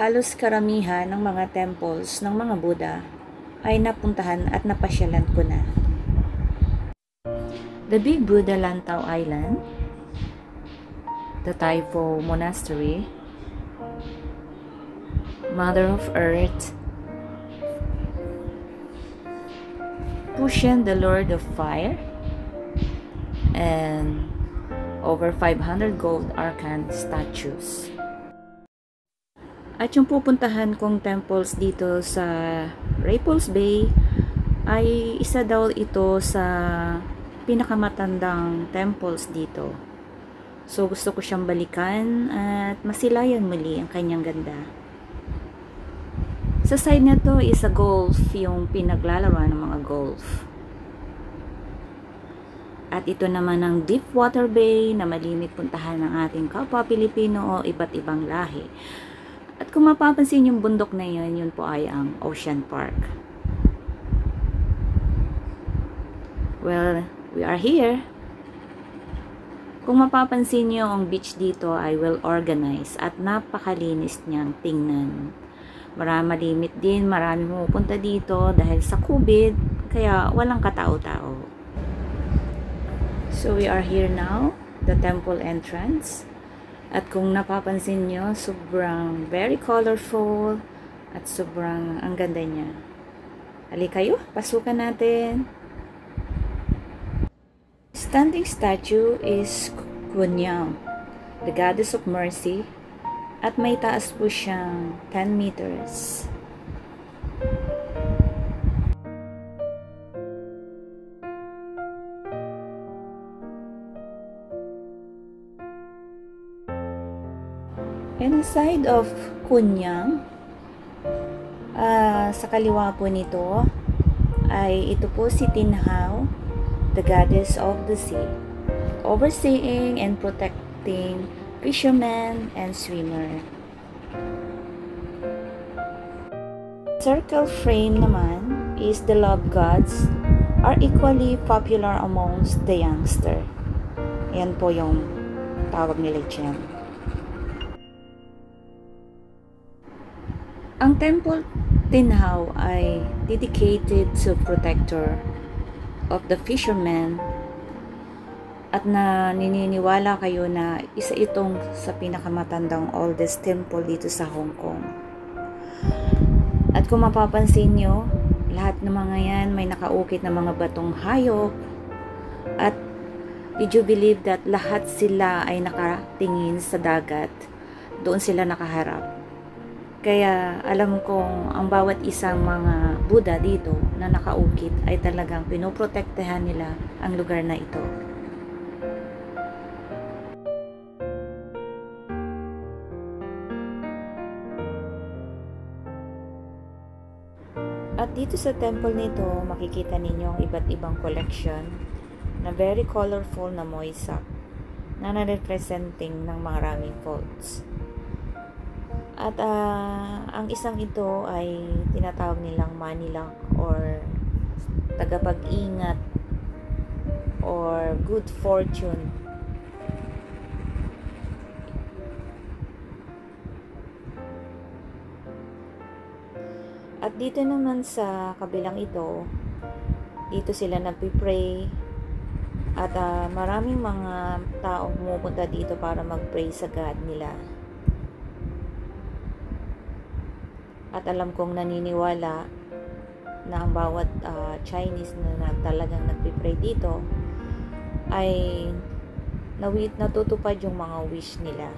halos karamihan ng mga temples ng mga Buddha ay napuntahan at napasyalan ko na. The Big Buddha Lantau Island, the Taipo Monastery, Mother of Earth, Pushen the Lord of Fire, and over 500 gold arcan statues. At yung pupuntahan kong temples dito sa Repulse Bay ay isa daw ito sa pinakamatandang temples dito. So gusto ko siyang balikan at masilayan muli ang kanyang ganda. Sa side na to is a golf, yung pinaglalaroan ng mga golf. At ito naman ang Deepwater Bay na malimit puntahan ng ating kapwa Pilipino o iba't ibang lahi. At kung mapapansin yung bundok na yun, yun po ay ang Ocean Park. Well, we are here. Kung mapapansin nyo, ang beach dito ay well organized at napakalinis niyang tingnan. Malimit din, marami pumupunta dito dahil sa COVID, kaya walang katao-tao. So we are here now, the temple entrance. At kung napapansin nyo, sobrang very colorful at sobrang ang ganda niya. Halika kayo, pasukan natin. Standing statue is Kunyang, the goddess of mercy, at may taas po siyang 10 meters. And aside of Kunyang, sa kaliwa po nito ay ito po si Tinhao, the goddess of the sea, overseeing and protecting fishermen and swimmer. Circle frame naman is the love gods are equally popular amongst the youngster. Yan po yung tawag nila dyan. Ang Temple Tinhao ay dedicated to protector of the fishermen at naniniwala kayo na isa itong sa pinakamatandang oldest temple dito sa Hong Kong. At kung mapapansin nyo, lahat ng mga yan may nakaukit na mga batong hayop at did you believe that lahat sila ay nakatingin sa dagat, doon sila nakaharap. Kaya alam kong ang bawat isang mga Buddha dito na nakaukit ay talagang pinoprotektahan nila ang lugar na ito. At dito sa temple nito, makikita ninyo ang iba't ibang collection na very colorful na moisak na na-representing ng maraming faults. At ang isang ito ay tinatawag nilang Manilak or tagapag-ingat or good fortune. At dito naman sa kabilang ito, dito sila nagpipray at maraming mga taong pumupunta dito para mag-pray sa God nila. At alam kong naniniwala na ang bawat Chinese na talagang nagpipray dito ay natutupad yung mga wish nila.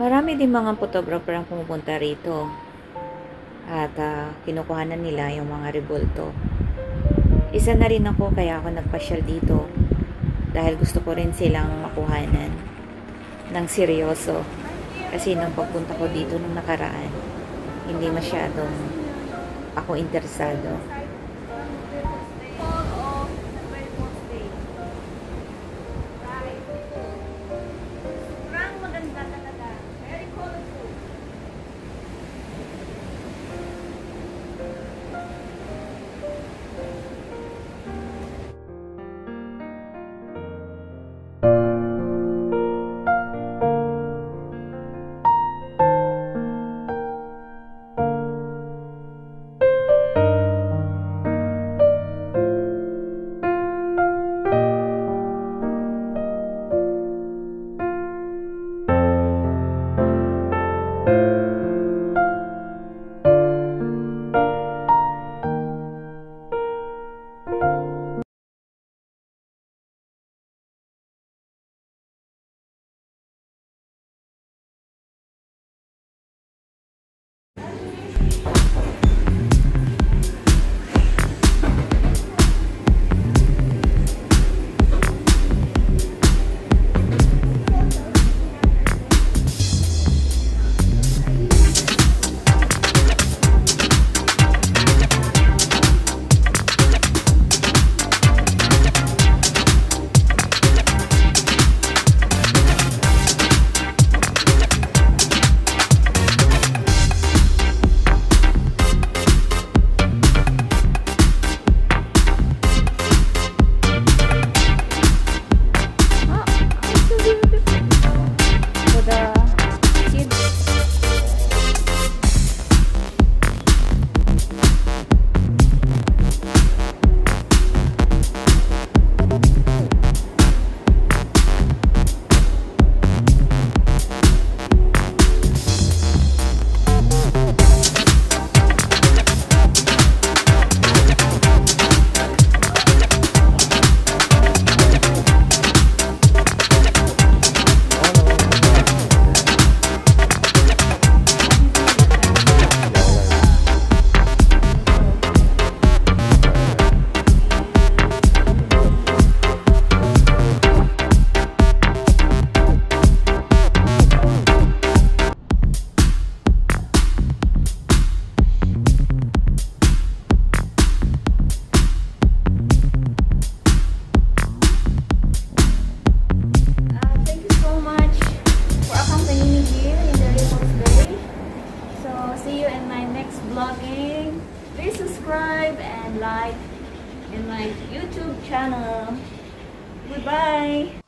Marami din mga photographer ang pumupunta rito at kinukuhanan nila yung mga rebulto. Isa na rin ako, kaya ako nagpasyal dito dahil gusto ko rin silang makuhanan ng seryoso, kasi nung pagpunta ko dito nung nakaraan, hindi masyadong ako interesado. Vlogging. Please subscribe and like in my YouTube channel. Goodbye.